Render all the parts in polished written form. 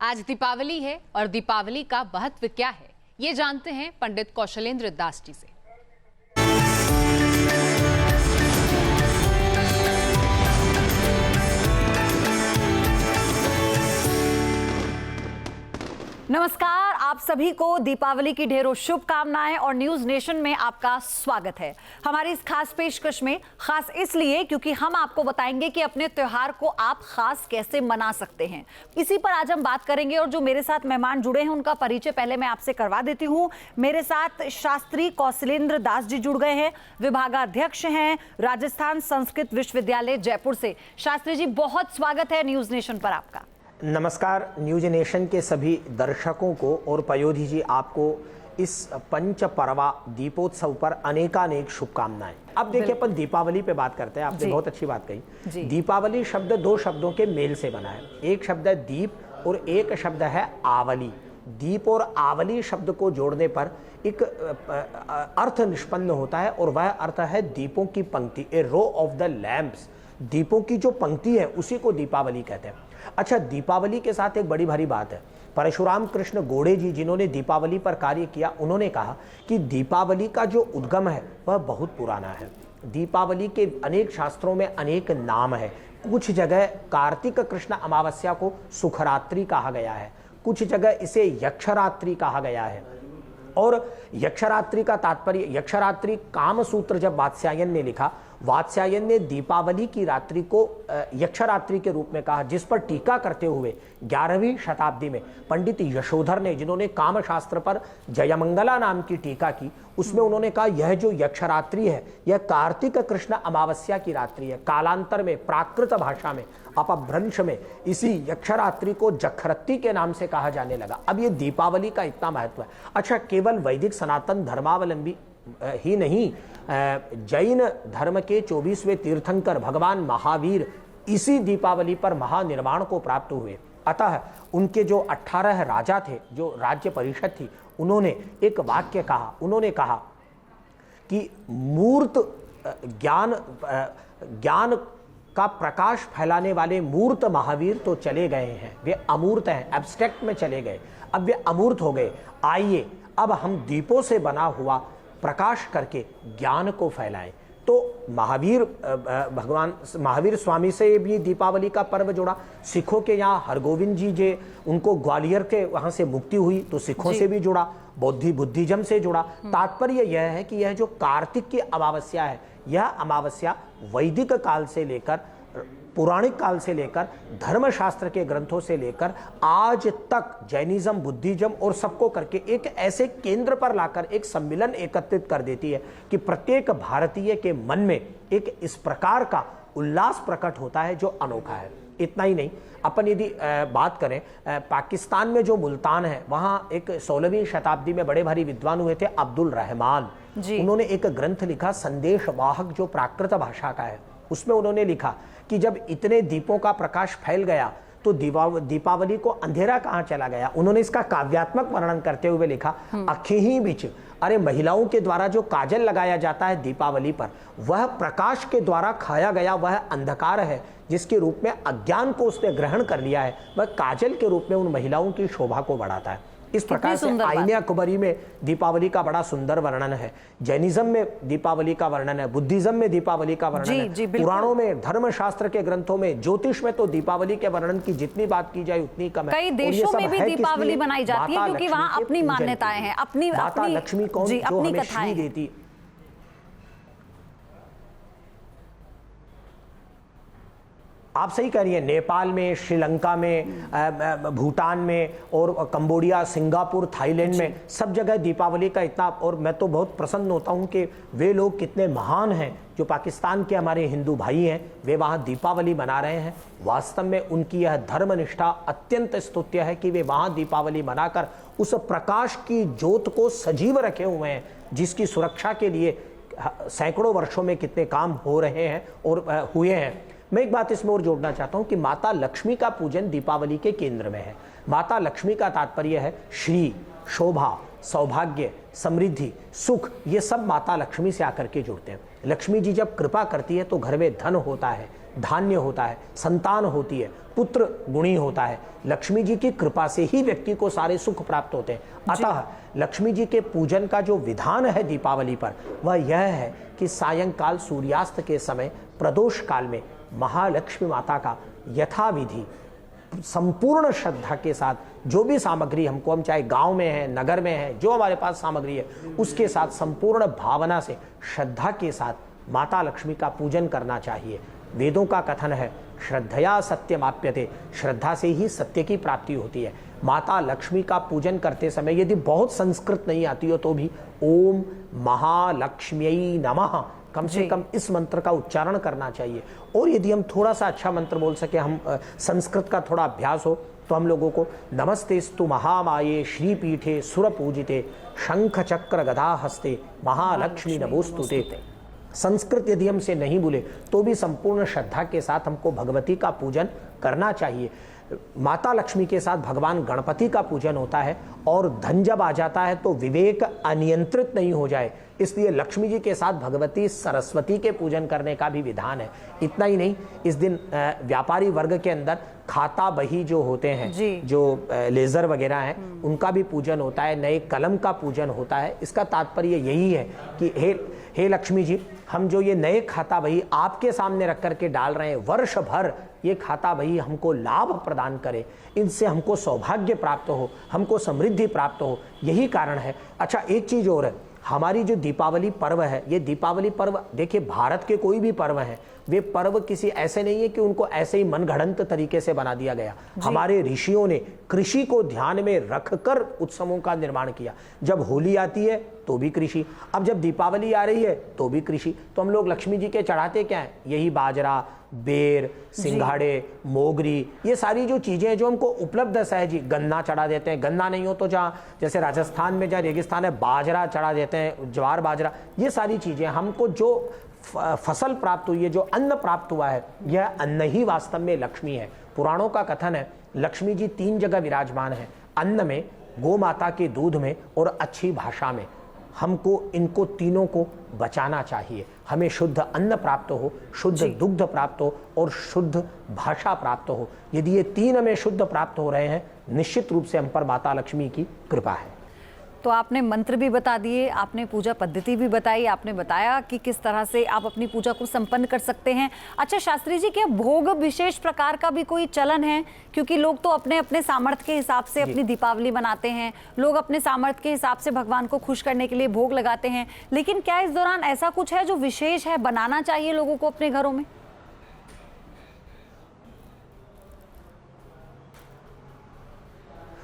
आज दीपावली है और दीपावली का महत्व क्या है, ये जानते हैं पंडित कौशलेंद्र दास जी से। नमस्कार, आप सभी को दीपावली की ढेरों शुभकामनाएं और न्यूज नेशन में आपका स्वागत है। हमारी इस खास पेशकश में खास इसलिए क्योंकि हम आपको बताएंगे कि अपने त्योहार को आप खास कैसे मना सकते हैं। इसी पर आज हम बात करेंगे और जो मेरे साथ मेहमान जुड़े हैं उनका परिचय पहले मैं आपसे करवा देती हूँ। मेरे साथ शास्त्री कौशलेंद्र दास जी जुड़ गए हैं, विभागाध्यक्ष हैं राजस्थान संस्कृत विश्वविद्यालय जयपुर से। शास्त्री जी, बहुत स्वागत है न्यूज नेशन पर आपका। नमस्कार न्यूज नेशन के सभी दर्शकों को और पयोधी जी, आपको इस पंच पर्वा दीपोत्सव पर अनेकानेक शुभकामनाएं। अब देखिए, अपन दीपावली पे बात करते हैं। आपने बहुत अच्छी बात कही। दीपावली शब्द दो शब्दों के मेल से बना है। एक शब्द है दीप और एक शब्द है आवली। दीप और आवली शब्द को जोड़ने पर एक अर्थ निष्पन्न होता है और वह अर्थ है दीपों की पंक्ति, ए रो ऑफ द लैम्प्स। दीपों की जो पंक्ति है उसी को दीपावली कहते हैं। अच्छा, दीपावली के साथ एक बड़ी भारी बात है। परशुराम कृष्ण गोड़े जी, जिन्होंने दीपावली पर कार्य किया, उन्होंने कहा कि दीपावली का जो उद्गम है वह बहुत पुराना है। दीपावली के अनेक शास्त्रों में अनेक नाम है। कुछ जगह कार्तिक कृष्ण अमावस्या को सुखरात्रि कहा गया है, कुछ जगह इसे यक्षरात्रि कहा गया है। और यक्षरात्रि का तात्पर्य, यक्षरात्रि कामसूत्र जब वात्स्यायन ने लिखा, वात्स्यायन ने दीपावली की रात्रि को यक्षरात्रि के रूप में कहा, जिस पर टीका करते हुए 11वीं शताब्दी में पंडित यशोधर ने, जिन्होंने कामशास्त्र पर जयमंगला नाम की टीका की, उसमें उन्होंने कहा यह जो यक्षरात्रि है यह कार्तिक कृष्ण अमावस्या की रात्रि है। कालांतर में प्राकृत भाषा में, अपभ्रंश में इसी यक्षरात्रि को जखरत्ती के नाम से कहा जाने लगा। अब ये दीपावली का इतना महत्व है। अच्छा, केवल वैदिक सनातन धर्मावलंबी ही नहीं, जैन धर्म के 24वें तीर्थंकर भगवान महावीर इसी दीपावली पर महानिर्वाण को प्राप्त हुए। अतः उनके जो 18 राजा थे, जो राज्य परिषद थी, उन्होंने एक वाक्य कहा। उन्होंने कहा कि मूर्त ज्ञान का प्रकाश फैलाने वाले मूर्त महावीर तो चले गए हैं, वे अमूर्त हैं, एब्स्ट्रैक्ट में चले गए, अब वे अमूर्त हो गए। आइए अब हम दीपों से बना हुआ प्रकाश करके ज्ञान को फैलाएं। तो महावीर भगवान महावीर स्वामी से भी दीपावली का पर्व जुड़ा। सिखों के यहाँ हरगोविंद जी जे, उनको ग्वालियर के वहाँ से मुक्ति हुई तो सिखों से भी जुड़ा, बुद्धिज्म से जुड़ा। तात्पर्य यह है कि यह जो कार्तिक की अमावस्या है, यह अमावस्या वैदिक काल से लेकर, पौराणिक काल से लेकर, धर्मशास्त्र के ग्रंथों से लेकर आज तक जैनिज्म, बुद्धिज्म और सबको करके एक ऐसे केंद्र पर लाकर एक सम्मिलन एकत्रित कर देती है कि प्रत्येक भारतीय के मन में एक इस प्रकार का उल्लास प्रकट होता है जो अनोखा है। इतना ही नहीं, अपन यदि बात करें पाकिस्तान में जो मुल्तान है, वहाँ एक 16वीं शताब्दी में बड़े भारी विद्वान हुए थे अब्दुल रहमान। उन्होंने एक ग्रंथ लिखा संदेश वाहक, जो प्राकृत भाषा का है। उसमें उन्होंने लिखा कि जब इतने दीपों का प्रकाश फैल गया तो दीपावली को अंधेरा कहाँ चला गया। उन्होंने इसका काव्यात्मक वर्णन करते हुए लिखा, अखी ही बीच, अरे महिलाओं के द्वारा जो काजल लगाया जाता है दीपावली पर, वह प्रकाश के द्वारा खाया गया वह अंधकार है, जिसके रूप में अज्ञान को उसने ग्रहण कर लिया है। वह काजल के रूप में उन महिलाओं की शोभा को बढ़ाता है। इस प्रकार से आईने अकबरी में दीपावली का बड़ा सुंदर वर्णन है, जैनिज्म में दीपावली का वर्णन है, बुद्धिज्म में दीपावली का वर्णन है, पुराणों में, धर्मशास्त्र के ग्रंथों में, ज्योतिष में तो दीपावली के वर्णन की जितनी बात की जाए उतनी कम है। कई देशों में भी दीपावली मनाई जाती है क्योंकि वहाँ अपनी मान्यताएं हैं, अपनी माता लक्ष्मी कौन, जो हमें श्री देती। आप सही कह रही हैं, नेपाल में, श्रीलंका में, भूटान में और कंबोडिया, सिंगापुर, थाईलैंड में, सब जगह दीपावली का इतना, और मैं तो बहुत प्रसन्न होता हूं कि वे लोग कितने महान हैं जो पाकिस्तान के हमारे हिंदू भाई हैं, वे वहाँ दीपावली मना रहे हैं। वास्तव में उनकी यह धर्मनिष्ठा अत्यंत स्तुत्य है कि वे वहाँ दीपावली मनाकर उस प्रकाश की ज्योत को सजीव रखे हुए हैं, जिसकी सुरक्षा के लिए सैकड़ों वर्षों में कितने काम हो रहे हैं और हुए हैं। मैं एक बात इसमें और जोड़ना चाहता हूं कि माता लक्ष्मी का पूजन दीपावली के केंद्र में है। माता लक्ष्मी का तात्पर्य है श्री, शोभा, सौभाग्य, समृद्धि, सुख, ये सब माता लक्ष्मी से आकर के जुड़ते हैं। लक्ष्मी जी जब कृपा करती है तो घर में धन होता है, धान्य होता है, संतान होती है, पुत्र गुणी होता है। लक्ष्मी जी की कृपा से ही व्यक्ति को सारे सुख प्राप्त होते हैं। अतः लक्ष्मी जी के पूजन का जो विधान है दीपावली पर, वह यह है कि सायंकाल सूर्यास्त के समय प्रदोष काल में महालक्ष्मी माता का यथाविधि संपूर्ण श्रद्धा के साथ जो भी सामग्री हमको, हम चाहे गांव में है, नगर में है, जो हमारे पास सामग्री है, उसके साथ संपूर्ण भावना से, श्रद्धा के साथ माता लक्ष्मी का पूजन करना चाहिए। वेदों का कथन है, श्रद्धया सत्यमाप्यते, श्रद्धा से ही सत्य की प्राप्ति होती है। माता लक्ष्मी का पूजन करते समय यदि बहुत संस्कृत नहीं आती हो तो भी ओम महालक्ष्म्यै नमः कम से कम इस मंत्र का उच्चारण करना चाहिए। और यदि हम थोड़ा सा अच्छा मंत्र बोल सके, हम संस्कृत का थोड़ा अभ्यास हो, तो हम लोगों को नमस्तेस्तु महामाये श्रीपीठे सुरपूजिते शंख चक्र गदा हस्ते महालक्ष्मी नमोस्तुते। संस्कृत यदि हमसे नहीं बोले तो भी संपूर्ण श्रद्धा के साथ हमको भगवती का पूजन करना चाहिए। माता लक्ष्मी के साथ भगवान गणपति का पूजन होता है, और धन जब आ जाता है तो विवेक अनियंत्रित नहीं हो जाए, इसलिए लक्ष्मी जी के साथ भगवती सरस्वती के पूजन करने का भी विधान है। इतना ही नहीं, इस दिन व्यापारी वर्ग के अंदर खाता बही जो होते हैं, जो लेजर वगैरह हैं, उनका भी पूजन होता है, नए कलम का पूजन होता है। इसका तात्पर्य यही है कि हे लक्ष्मी जी, हम जो ये नए खाता बही आपके सामने रख करके डाल रहे हैं, वर्ष भर ये खाता बही हमको लाभ प्रदान करे, इनसे हमको सौभाग्य प्राप्त हो, हमको समृद्धि प्राप्त हो, यही कारण है। अच्छा, एक चीज और है, हमारी जो दीपावली पर्व है, ये दीपावली पर्व देखिए, भारत के कोई भी पर्व है, वे पर्व किसी ऐसे नहीं है कि उनको ऐसे ही मनगढ़ंत तरीके से बना दिया गया। हमारे ऋषियों ने कृषि को ध्यान में रखकर उत्सवों का निर्माण किया। जब होली आती है तो भी कृषि, अब जब दीपावली आ रही है तो भी कृषि। तो हम लोग लक्ष्मी जी के चढ़ाते क्या है? यही बाजरा, बेर, सिंघाड़े, मोगरी, ये सारी जो चीजें जो हमको उपलब्ध है जी। गन्ना चढ़ा देते हैं, गन्ना नहीं हो तो जहाँ जैसे राजस्थान में जहाँ रेगिस्तान है, बाजरा चढ़ा देते हैं, ज्वार बाजरा, ये सारी चीजें हमको जो फसल प्राप्त हुई है, जो अन्न प्राप्त हुआ है, यह अन्न ही वास्तव में लक्ष्मी है। पुराणों का कथन है, लक्ष्मी जी 3 जगह विराजमान है, अन्न में, गौ माता के दूध में और अच्छी भाषा में। हमको इनको तीनों को बचाना चाहिए। हमें शुद्ध अन्न प्राप्त हो, शुद्ध दुग्ध प्राप्त हो और शुद्ध भाषा प्राप्त हो। यदि ये 3 हमें शुद्ध प्राप्त हो रहे हैं, निश्चित रूप से हम पर माता लक्ष्मी की कृपा है। तो आपने मंत्र भी बता दिए, आपने पूजा पद्धति भी बताई, आपने बताया कि किस तरह से आप अपनी पूजा को संपन्न कर सकते हैं। अच्छा शास्त्री जी, क्या भोग विशेष प्रकार का भी कोई चलन है? क्योंकि लोग तो अपने अपने सामर्थ्य के हिसाब से अपनी दीपावली मनाते हैं, लोग अपने सामर्थ्य के हिसाब से भगवान को खुश करने के लिए भोग लगाते हैं, लेकिन क्या इस दौरान ऐसा कुछ है जो विशेष है, बनाना चाहिए लोगों को अपने घरों में?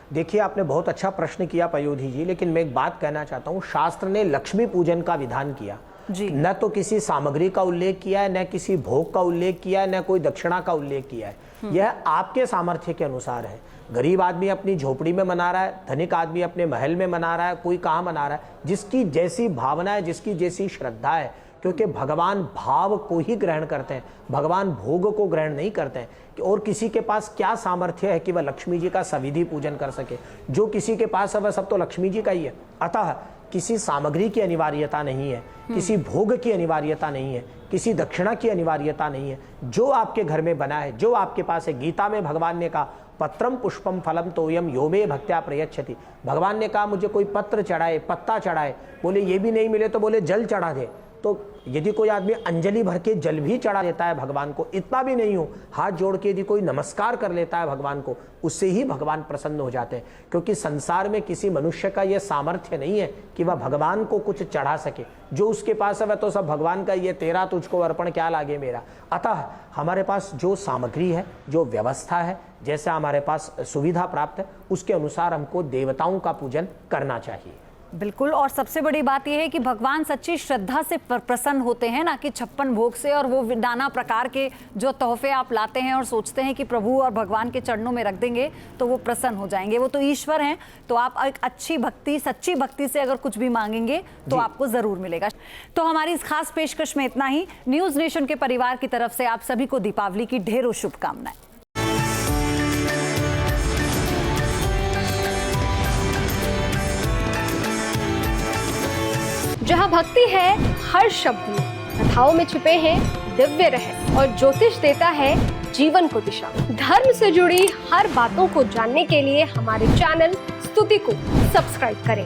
देखिए, आपने बहुत अच्छा प्रश्न किया पयोधी जी, लेकिन मैं एक बात कहना चाहता हूँ। शास्त्र ने लक्ष्मी पूजन का विधान किया, न तो किसी सामग्री का उल्लेख किया है, न किसी भोग का उल्लेख किया है, न कोई दक्षिणा का उल्लेख किया है। यह आपके सामर्थ्य के अनुसार है। गरीब आदमी अपनी झोपड़ी में मना रहा है, धनिक आदमी अपने महल में मना रहा है, कोई कहाँ मना रहा है, जिसकी जैसी भावना है, जिसकी जैसी श्रद्धा है। क्योंकि भगवान भाव को ही ग्रहण करते हैं, भगवान भोग को ग्रहण नहीं करते हैं। और किसी के पास क्या सामर्थ्य है कि वह लक्ष्मी जी का सविधि पूजन कर सके? जो किसी के पास है वह सब तो लक्ष्मी जी का ही है। अतः किसी सामग्री की अनिवार्यता नहीं है, किसी भोग की अनिवार्यता नहीं है, किसी दक्षिणा की अनिवार्यता नहीं है। जो आपके घर में बना है, जो आपके पास है, गीता में भगवान ने कहा पत्रम पुष्पम फलम तोयम यो मे भक्त्या प्रयच्छति। भगवान ने कहा मुझे कोई पत्र चढ़ाए, पत्ता चढ़ाए, बोले ये भी नहीं मिले तो बोले जल चढ़ा दे। तो यदि कोई आदमी अंजलि भर के जल भी चढ़ा देता है भगवान को, इतना भी नहीं हो, हाथ जोड़ के यदि कोई नमस्कार कर लेता है भगवान को, उससे ही भगवान प्रसन्न हो जाते हैं। क्योंकि संसार में किसी मनुष्य का यह सामर्थ्य नहीं है कि वह भगवान को कुछ चढ़ा सके। जो उसके पास है वह तो सब भगवान का, ये तेरा तुझको अर्पण क्या लागे मेरा। अतः हमारे पास जो सामग्री है, जो व्यवस्था है, जैसा हमारे पास सुविधा प्राप्त है, उसके अनुसार हमको देवताओं का पूजन करना चाहिए। बिल्कुल। और सबसे बड़ी बात यह है कि भगवान सच्ची श्रद्धा से प्रसन्न होते हैं, ना कि 56 भोग से और वो नाना प्रकार के जो तोहफे आप लाते हैं और सोचते हैं कि प्रभु और भगवान के चरणों में रख देंगे तो वो प्रसन्न हो जाएंगे। वो तो ईश्वर हैं, तो आप एक अच्छी भक्ति, सच्ची भक्ति से अगर कुछ भी मांगेंगे तो आपको जरूर मिलेगा। तो हमारी इस खास पेशकश में इतना ही। न्यूज नेशन के परिवार की तरफ से आप सभी को दीपावली की ढेरों शुभकामनाएं। जहां भक्ति है हर शब्द में, कथाओं में छिपे हैं दिव्य रहस्य और ज्योतिष देता है जीवन को दिशा। धर्म से जुड़ी हर बातों को जानने के लिए हमारे चैनल स्तुति को सब्सक्राइब करें।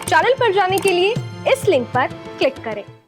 चैनल पर जाने के लिए इस लिंक पर क्लिक करें।